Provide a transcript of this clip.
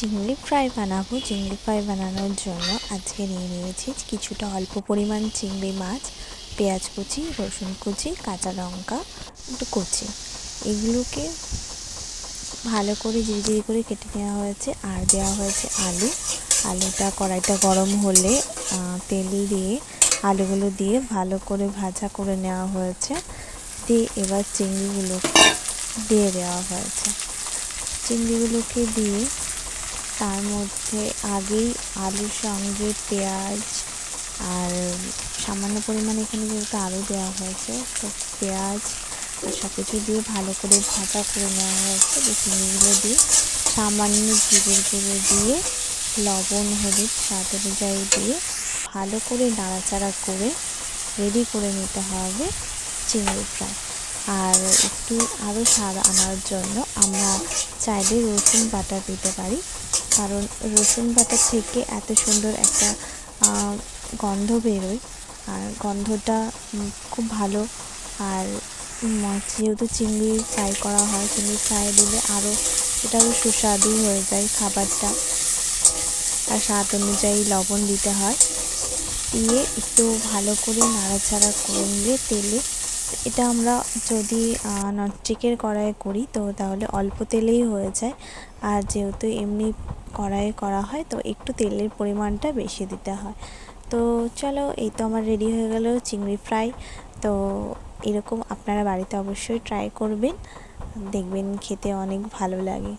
চিংড়ি ফ্রাই বানাবো। চিংড়ি ফ্রাই বানানোর জন্য আজকে নিয়েছি কিছুটা অল্প পরিমাণ চিংড়ি মাছ, পেঁয়াজ কুচি, রসুন কুচি, কাঁচা লঙ্কা একটু কুচি, এগুলোকে ভালো করে ঝিরিঝিরি করে কেটে নেওয়া হয়েছে। আর দেওয়া হয়েছে আলুটা কড়াইটা গরম হলে তেল দিয়ে আলুগুলো দিয়ে ভালো করে ভাজা করে নেওয়া হয়েছে। দিয়ে এবার চিংড়িগুলো দিয়ে দেওয়া হয়েছে। চিংড়িগুলোকে দিয়ে তার মধ্যে আগেই আলুর সঙ্গে পেঁয়াজ আর সামান্য পরিমাণে এখানে যেহেতু আলু দেওয়া হয়েছে, তো পেঁয়াজ আর সব কিছু দিয়ে ভালো করে ভাজা করে নেওয়া হয়েছে। চিংড়িগুলো দিয়ে সামান্য জিরের গুঁড়ো দিয়ে লবণ হলুদ স্বাদ অনুযায়ী দিয়ে ভালো করে নাড়াচাড়া করে রেডি করে নিতে হবে চিংড়ি ফ্রাই। আর একটু আরও স্বাদ আনার জন্য আমরা চাইলে রসুন বাটা দিতে পারি, কারণ রসুন বাটা থেকে এত সুন্দর একটা গন্ধ বেরোয়, আর গন্ধটা খুব ভালো। আর যেহেতু চিংড়ি ফ্রাই করা হয়, চিংড়ি ফ্রাই দিলে এটা আরও সুস্বাদু হয়ে যায় খাবারটা। আর স্বাদ অনুযায়ী লবণ দিতে হয়, দিয়ে একটু ভালো করে নাড়াচাড়া করে নিলে তেলে, এটা আমরা যদি ননস্টিকের কড়াইয়ে করি তো তাহলে অল্প তেলেই হয়ে যায়। আর যেহেতু এমনি কড়াইয়ে করা হয় তো একটু তেলের পরিমাণটা বেশি দিতে হয়। তো চলো, এই তো আমার রেডি হয়ে গেল চিংড়ি ফ্রাই। তো এরকম আপনারা বাড়িতে অবশ্যই ট্রাই করবেন, দেখবেন খেতে অনেক ভালো লাগে।